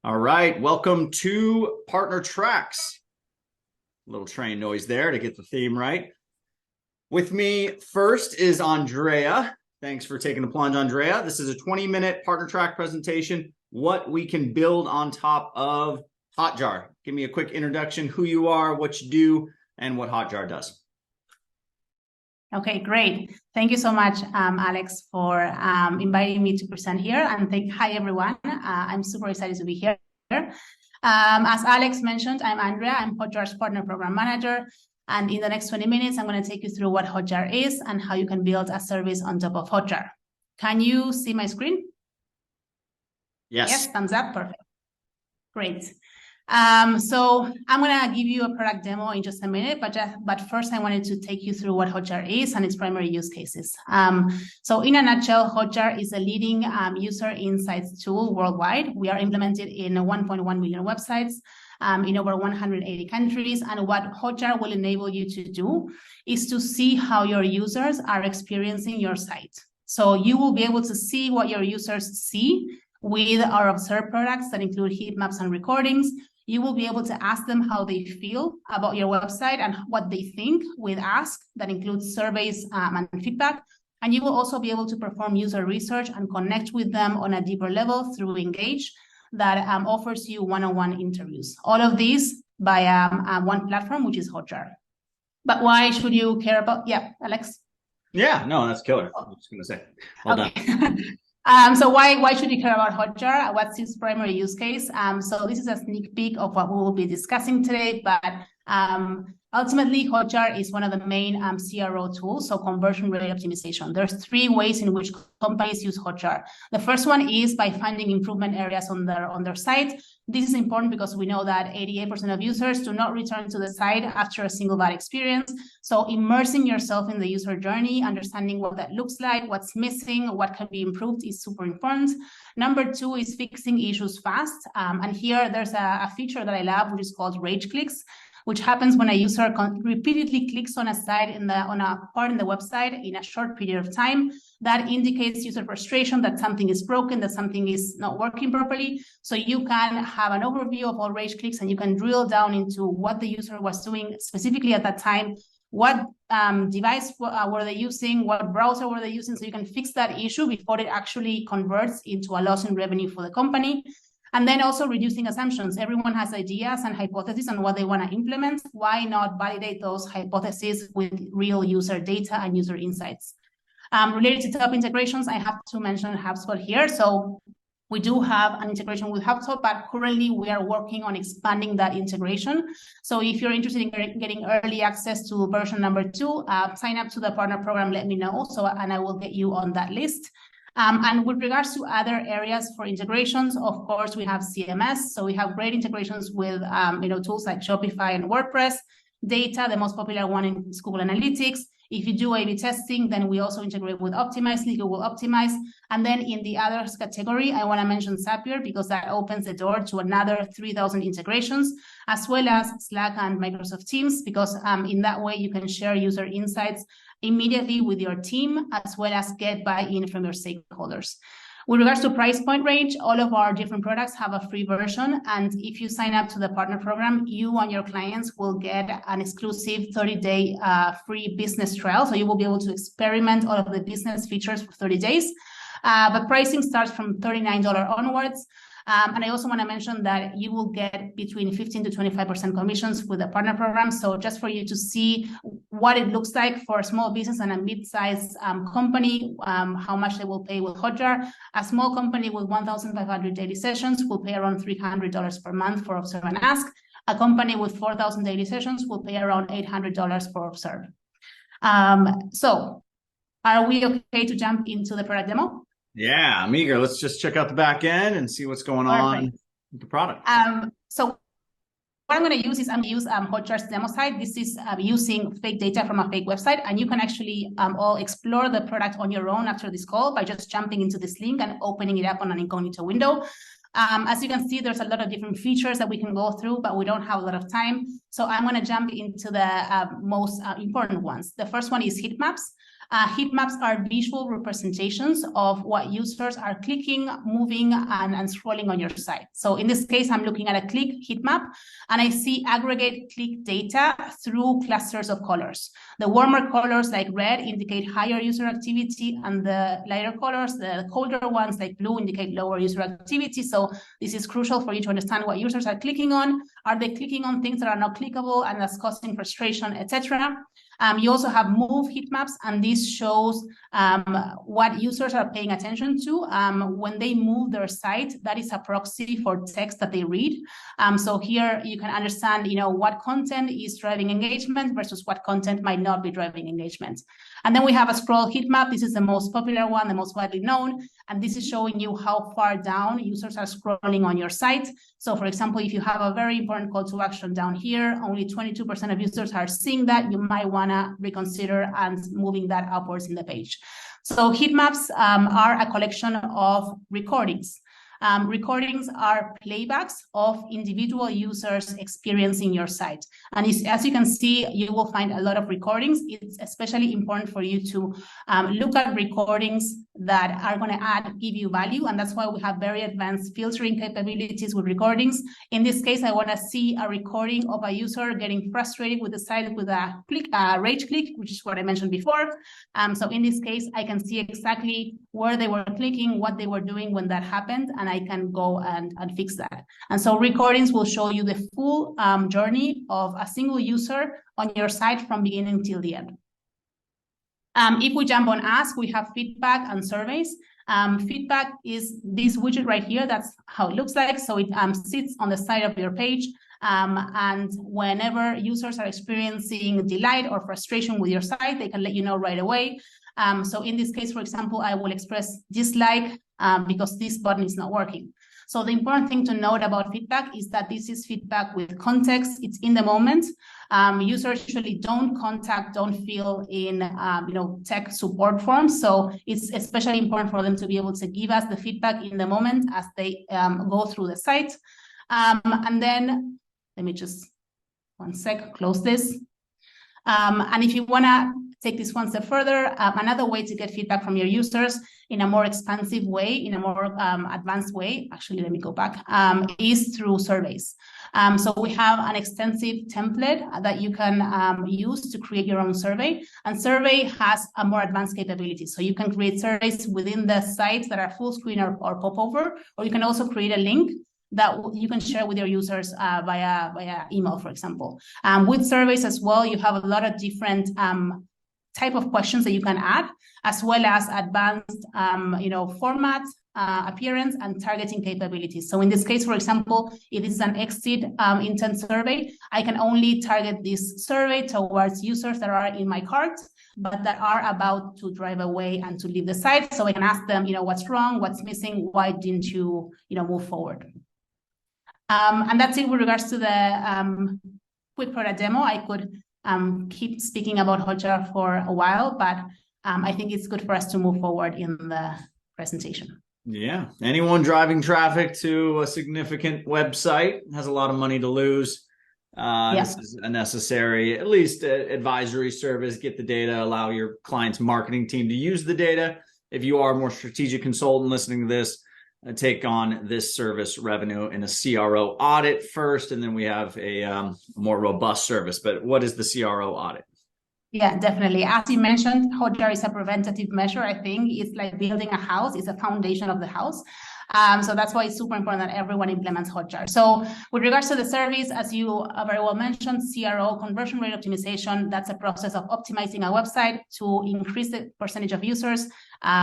All right, welcome to Partner Tracks. A little train noise there to get the theme right. With me first is Andrea. Thanks for taking the plunge, Andrea. This is a 20-minute Partner Track presentation, what we can build on top of Hotjar. Give me a quick introduction, who you are, what you do, and what Hotjar does. Okay, great. Thank you so much, Alex, for inviting me to present here. And hi, everyone. I'm super excited to be here. As Alex mentioned, I'm Andrea. I'm Hotjar's Partner Program Manager. And in the next 20 minutes, I'm going to take you through what Hotjar is and how you can build a service on top of Hotjar. Can you see my screen? Yes. Yes, thumbs up. Perfect. Great. So I'm going to give you a product demo in just a minute, but first I wanted to take you through what Hotjar is and its primary use cases. So in a nutshell, Hotjar is a leading user insights tool worldwide. We are implemented in 1.1 million websites in over 180 countries. And what Hotjar will enable you to do is to see how your users are experiencing your site. So you will be able to see what your users see with our observed products that include heat maps and recordings. You will be able to ask them how they feel about your website and what they think with Ask, that includes surveys and feedback. And you will also be able to perform user research and connect with them on a deeper level through Engage that offers you one-on-one interviews. All of these by one platform, which is Hotjar. But why should you care about? Yeah, Alex? Yeah, no, that's killer. I was just going to say. Hold on. So why should you care about Hotjar? What's its primary use case? So this is a sneak peek of what we will be discussing today, but ultimately Hotjar is one of the main CRO tools, so conversion rate optimization. There's 3 ways in which companies use Hotjar. The first one is by finding improvement areas on their site. This is important because we know that 88% of users do not return to the site after a single bad experience. So immersing yourself in the user journey, understanding what that looks like, what's missing, what can be improved is super important. Number 2 is fixing issues fast. And here there's a feature that I love, which is called rage clicks, which happens when a user repeatedly clicks on a site on a part in the website in a short period of time. That indicates user frustration that something is broken, that something is not working properly. So you can have an overview of all rage clicks and you can drill down into what the user was doing specifically at that time, what device were they using, what browser were they using, so you can fix that issue before it actually converts into a loss in revenue for the company. And then also reducing assumptions. Everyone has ideas and hypotheses on what they want to implement. Why not validate those hypotheses with real user data and user insights? Related to top integrations, I have to mention HubSpot here. So we do have an integration with HubSpot, but currently we are working on expanding that integration. So if you're interested in getting early access to version number 2, sign up to the partner program, let me know, and I will get you on that list. And with regards to other areas for integrations, of course, we have CMS. So we have great integrations with tools like Shopify and WordPress. Data, the most popular one is Google Analytics. If you do A/B testing, then we also integrate with Optimizely, Google Optimize. And then in the others category, I want to mention Zapier because that opens the door to another 3,000 integrations, as well as Slack and Microsoft Teams, because in that way you can share user insights immediately with your team, as well as get buy-in from your stakeholders. With regards to price point range, all of our different products have a free version. And if you sign up to the partner program, you and your clients will get an exclusive 30-day free business trial. So you will be able to experiment all of the business features for 30 days. But pricing starts from $39 onwards. And I also want to mention that you will get between 15 to 25% commissions with the partner program. So just for you to see what it looks like for a small business and a mid-sized company, how much they will pay with Hotjar. A small company with 1,500 daily sessions will pay around $300 per month for Observe and Ask. A company with 4,000 daily sessions will pay around $800 for Observe. So are we okay to jump into the product demo? Yeah, I'm eager. Let's just check out the back end and see what's going on with the product. So what I'm going to use is Hotjar's demo site. This is using fake data from a fake website, and you can actually all explore the product on your own after this call by just jumping into this link and opening it up on an incognito window. As you can see, there's a lot of different features that we can go through, but we don't have a lot of time. So I'm going to jump into the most important ones. The first one is heat maps. Heat maps are visual representations of what users are clicking, moving, and scrolling on your site. So in this case, I'm looking at a click heat map, and I see aggregate click data through clusters of colors. The warmer colors like red indicate higher user activity, and the lighter colors, the colder ones like blue, indicate lower user activity. So this is crucial for you to understand what users are clicking on. Are they clicking on things that are not clickable and that's causing frustration, etc.? You also have move heat maps, and this shows what users are paying attention to. When they move their site, that is a proxy for text that they read. So here you can understand, what content is driving engagement versus what content might not be driving engagement. And then we have a scroll heat map. This is the most popular one, the most widely known. And this is showing you how far down users are scrolling on your site. So for example, if you have a very important call to action down here, only 22% of users are seeing that, you might want to reconsider and moving that upwards in the page. So heat maps are a collection of recordings. Recordings are playbacks of individual users experiencing your site. And as you can see, you will find a lot of recordings. It's especially important for you to look at recordings that are going to give you value. And that's why we have very advanced filtering capabilities with recordings. In this case, I want to see a recording of a user getting frustrated with the site with a rage click, which is what I mentioned before. So in this case, I can see exactly where they were clicking, what they were doing when that happened, and I can go and fix that. And so recordings will show you the full journey of a single user on your site from beginning till the end. If we jump on Ask, we have feedback and surveys. Feedback is this widget right here. That's how it looks like. So it sits on the side of your page. And whenever users are experiencing delight or frustration with your site, they can let you know right away. So in this case, for example, I will express dislike because this button is not working. So the important thing to note about feedback is that this is feedback with context. It's in the moment. Users usually don't fill in, tech support forms. So it's especially important for them to be able to give us the feedback in the moment as they go through the site. And then let me just close this. And if you want to take this one step further, another way to get feedback from your users in a more expansive way, in a more advanced way, actually, let me go back, is through surveys. So we have an extensive template that you can use to create your own survey. And survey has a more advanced capability. So you can create surveys within the sites that are full screen or popover, or you can also create a link that you can share with your users via email, for example. With surveys as well, you have a lot of different type of questions that you can add, as well as advanced, format, appearance, and targeting capabilities. So in this case, for example, if it's an exit intent survey, I can only target this survey towards users that are in my cart, but that are about to drive away and to leave the site. So I can ask them, what's wrong, what's missing, why didn't you, move forward? And that's it with regards to the quick product demo. I could keep speaking about Hotjar for a while, but I think it's good for us to move forward in the presentation. Yeah, anyone driving traffic to a significant website has a lot of money to lose. This is a necessary, at least advisory service. Get the data, allow your client's marketing team to use the data. If you are a more strategic consultant listening to this, take on this service revenue in a CRO audit first, and then we have a more robust service. But what is the CRO audit? Yeah, definitely. As you mentioned, Hotjar is a preventative measure. I think it's like building a house. It's a foundation of the house. So that's why it's super important that everyone implements Hotjar. So with regards to the service, as you very well mentioned, CRO, conversion rate optimization, that's a process of optimizing a website to increase the percentage of users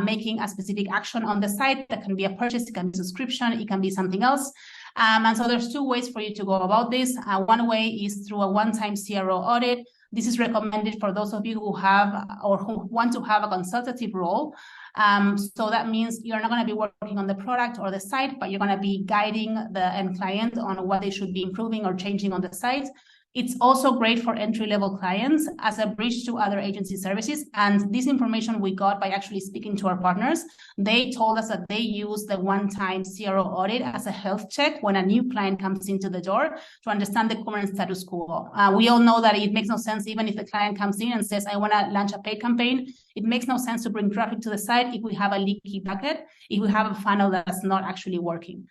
making a specific action on the site. That can be a purchase, it can be a subscription, it can be something else. And so there's two ways for you to go about this. One way is through a one-time CRO audit. This is recommended for those of you who have or who want to have a consultative role. So that means you're not going to be working on the product or the site, but you're going to be guiding the end client on what they should be improving or changing on the site. It's also great for entry-level clients as a bridge to other agency services. And this information we got by actually speaking to our partners. They told us that they use the one-time CRO audit as a health check when a new client comes into the door to understand the current status quo. We all know that it makes no sense, even if the client comes in and says, I want to launch a paid campaign, it makes no sense to bring traffic to the site if we have a leaky bucket, if we have a funnel that's not actually working.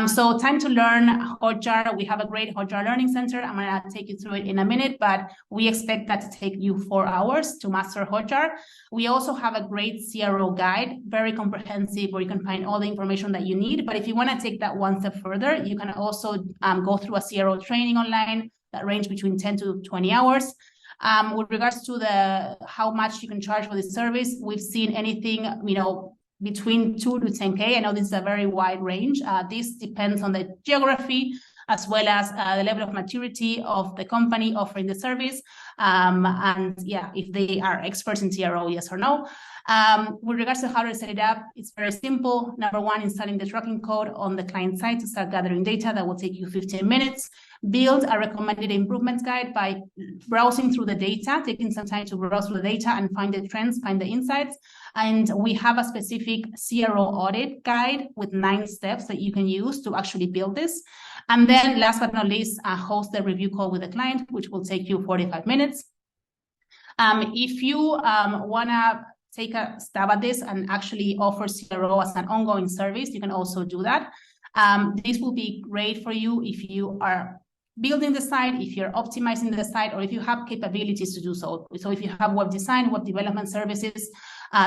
So time to learn Hotjar. We have a great Hotjar Learning Center. I'm going to take you through it in a minute, but we expect that to take you 4 hours to master Hotjar. We also have a great CRO guide, very comprehensive, where you can find all the information that you need. But if you want to take that one step further, you can also go through a CRO training online that range between 10 to 20 hours. With regards to how much you can charge for this service, we've seen anything, between 2 to 10K. I know this is a very wide range. This depends on the geography as well as the level of maturity of the company offering the service. And yeah, if they are experts in CRO, yes or no. With regards to how to set it up, it's very simple. Number one, installing the tracking code on the client side to start gathering data. That will take you 15 minutes. Build a recommended improvements guide by browsing through the data, taking some time to browse through the data and find the trends, find the insights. And we have a specific CRO audit guide with 9 steps that you can use to actually build this. And then last but not least, host the review call with the client, which will take you 45 minutes. If you want to take a stab at this and actually offer CRO as an ongoing service, you can also do that. This will be great for you if you are building the site, if you're optimizing the site, or if you have capabilities to do so. So if you have web design, web development services,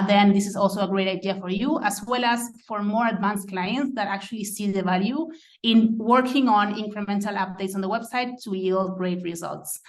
then this is also a great idea for you, as well as for more advanced clients that actually see the value in working on incremental updates on the website to yield great results.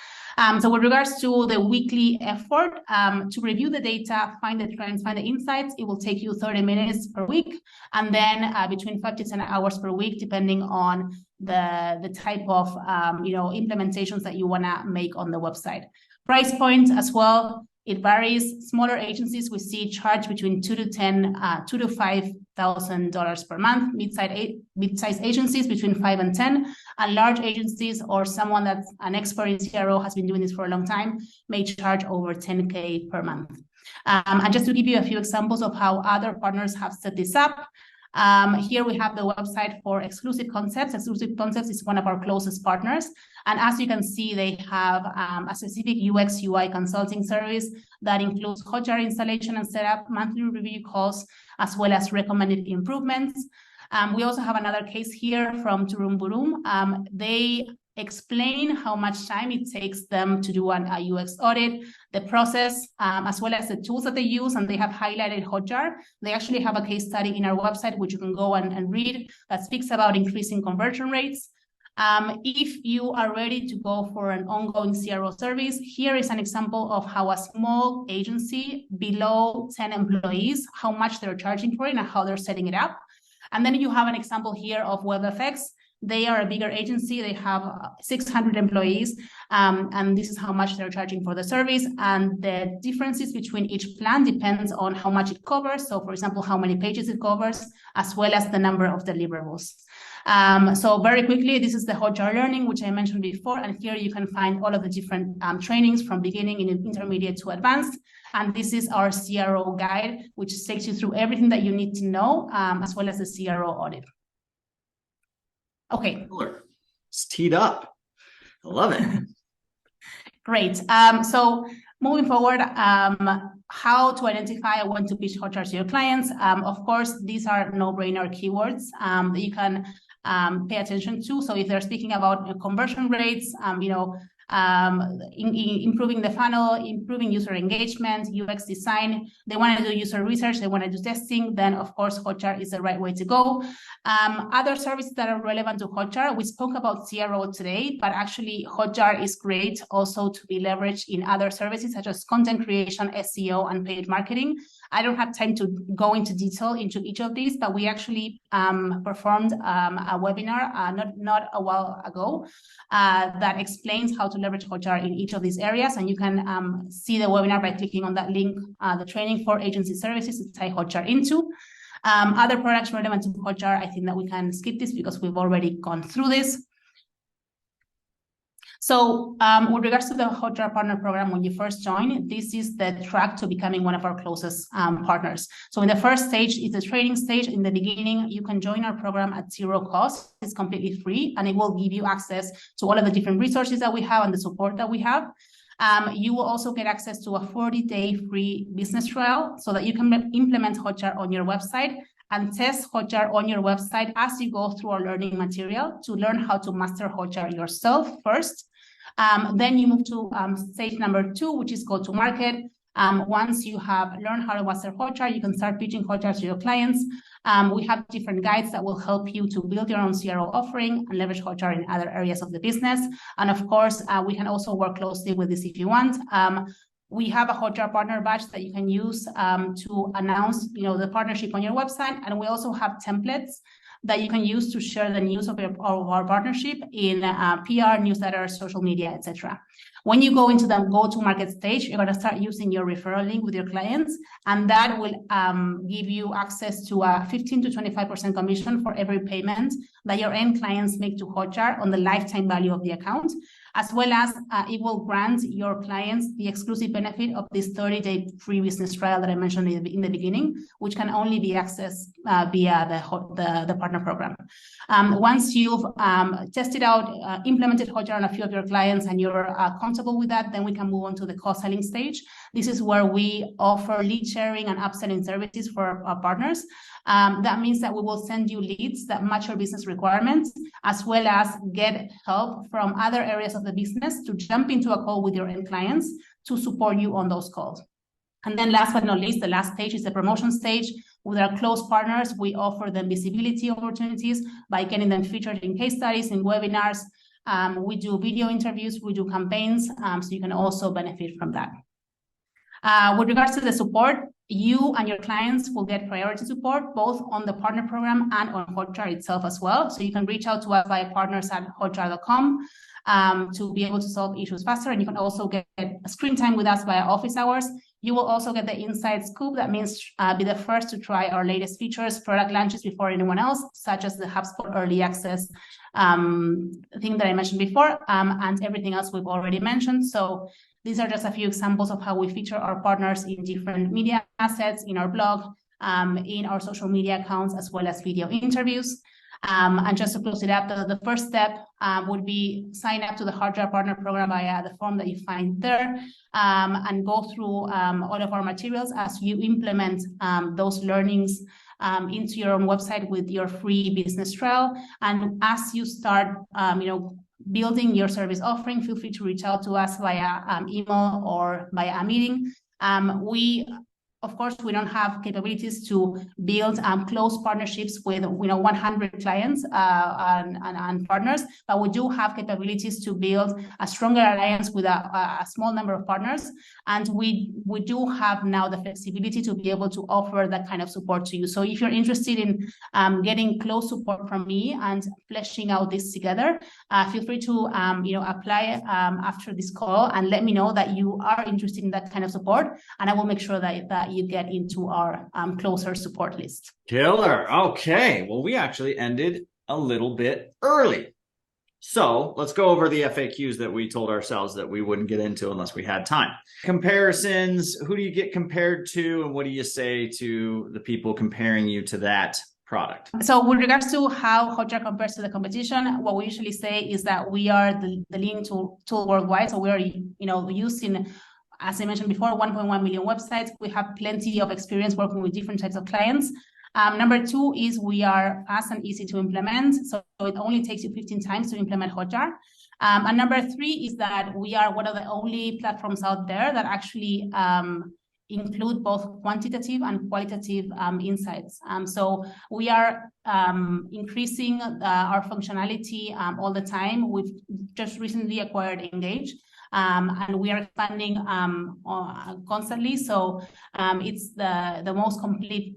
So with regards to the weekly effort, to review the data, find the trends, find the insights, it will take you 30 minutes per week, and then between 5 to 10 hours per week, depending on the type of implementations that you want to make on the website. Price point as well, it varies. Smaller agencies we see charge between $2 to $5,000 per month. Mid-size agencies between 5 and 10, and large agencies or someone that's an expert in CRO has been doing this for a long time may charge over 10K per month. And just to give you a few examples of how other partners have set this up. Here we have the website for Exclusive Concepts. Exclusive Concepts is one of our closest partners. And as you can see, they have a specific UX UI consulting service that includes Hotjar installation and setup, monthly review calls, as well as recommended improvements. We also have another case here from Turum Burum. They explain how much time it takes them to do a UX audit, the process, as well as the tools that they use, and they have highlighted Hotjar. They actually have a case study in our website, which you can go and read, that speaks about increasing conversion rates. If you are ready to go for an ongoing CRO service, here is an example of how a small agency below 10 employees, how much they're charging for it and how they're setting it up. And then you have an example here of WebFX. They are a bigger agency. They have 600 employees, and this is how much they're charging for the service. And the differences between each plan depends on how much it covers. So, for example, how many pages it covers, as well as the number of deliverables. So very quickly, this is the Hotjar Learning, which I mentioned before. And here you can find all of the different trainings from beginning, intermediate to advanced. And this is our CRO guide, which takes you through everything that you need to know, as well as the CRO audit. Okay. It's teed up. I love it. Great. So moving forward, how to identify when to pitch Hotjar to your clients. Of course, these are no-brainer keywords that you can pay attention to. So if they're speaking about conversion rates, improving the funnel, improving user engagement, UX design, they want to do user research, they want to do testing, then of course Hotjar is the right way to go. Other services that are relevant to Hotjar, we spoke about CRO today, but actually Hotjar is great also to be leveraged in other services such as content creation, SEO, and paid marketing. I don't have time to go into detail into each of these, but we actually performed a webinar not a while ago that explains how to leverage Hotjar in each of these areas. And you can see the webinar by clicking on that link, the training for agency services to tie Hotjar into. Other products relevant to Hotjar, I think that we can skip this because we've already gone through this. So with regards to the Hotjar Partner Program, when you first join, this is the track to becoming one of our closest partners. So in the first stage, it's a training stage. In the beginning, you can join our program at zero cost. It's completely free, and it will give you access to all of the different resources that we have and the support that we have. You will also get access to a 40-day free business trial so that you can implement Hotjar on your website and test Hotjar on your website as you go through our learning material to learn how to master Hotjar yourself first. Then you move to stage number 2, which is go to market. Once you have learned how to master Hotjar, you can start pitching Hotjar to your clients. We have different guides that will help you to build your own CRO offering and leverage Hotjar in other areas of the business. And of course, we can also work closely with this if you want. We have a Hotjar partner badge that you can use to announce, the partnership on your website, and we also have templates that you can use to share the news of our partnership in PR, newsletters, social media, etc. When you go into the go-to-market stage, you're going to start using your referral link with your clients, and that will give you access to a 15 to 25% commission for every payment that your end clients make to Hotjar on the lifetime value of the account, as well as it will grant your clients the exclusive benefit of this 30-day free business trial that I mentioned in the beginning, which can only be accessed via the partner program. Once you've tested out, implemented Hotjar on a few of your clients and you're comfortable with that, then we can move on to the co-selling stage. This is where we offer lead sharing and upselling services for our partners. That means that we will send you leads that match your business requirements, as well as get help from other areas of the business to jump into a call with your end clients to support you on those calls. And then last but not least, the last stage is the promotion stage. With our close partners, we offer them visibility opportunities by getting them featured in case studies, in webinars. We do video interviews, we do campaigns, so you can also benefit from that. With regards to the support, you and your clients will get priority support both on the partner program and on Hotjar itself as well. So you can reach out to us via partners@hotjar.com to be able to solve issues faster. And you can also get a screen time with us via office hours. You will also get the inside scoop. That means be the first to try our latest features, product launches before anyone else, such as the HubSpot early access thing that I mentioned before, and everything else we've already mentioned. So these are just a few examples of how we feature our partners in different media assets, in our blog, in our social media accounts, as well as video interviews. And just to close it up, the first step would be sign up to the Hotjar Partner Program via the form that you find there, and go through all of our materials as you implement those learnings into your own website with your free business trial. And as you start, building your service offering, feel free to reach out to us via email or via a meeting. Of course, we don't have capabilities to build close partnerships with 100 clients and partners, but we do have capabilities to build a stronger alliance with a small number of partners. And we do have now the flexibility to be able to offer that kind of support to you. So if you're interested in getting close support from me and fleshing out this together, feel free to apply after this call and let me know that you are interested in that kind of support, and I will make sure that you get into our closer support list. Killer. Okay. Well, we actually ended a little bit early. So let's go over the FAQs that we told ourselves that we wouldn't get into unless we had time. Comparisons. Who do you get compared to, and what do you say to the people comparing you to that product? So with regards to how Hotjar compares to the competition, what we usually say is that we are the leading tool worldwide. So we are using, as I mentioned before, 1.1 million websites. We have plenty of experience working with different types of clients. Number 2 is we are fast and easy to implement. So it only takes you 15 times to implement Hotjar. And number 3 is that we are one of the only platforms out there that actually include both quantitative and qualitative insights. So we are increasing our functionality all the time. We've just recently acquired Engage. And we are expanding constantly. So it's the most complete,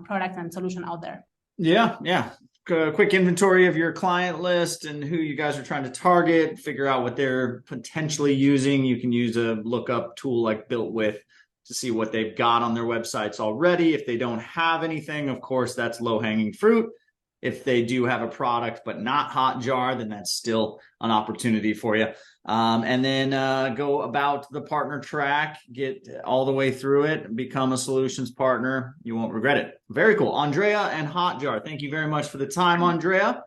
product and solution out there. Yeah. Quick inventory of your client list and who you guys are trying to target, figure out what they're potentially using. You can use a lookup tool like Built With to see what they've got on their websites already. If they don't have anything, of course, that's low-hanging fruit. If they do have a product but not Hotjar, then that's still an opportunity for you. And then go about the partner track, get all the way through it, become a solutions partner. You won't regret it. Very cool. Andrea and Hotjar, thank you very much for the time, Andrea.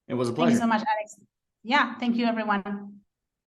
It was a pleasure. Thank you so much, Alex. Yeah, thank you, everyone.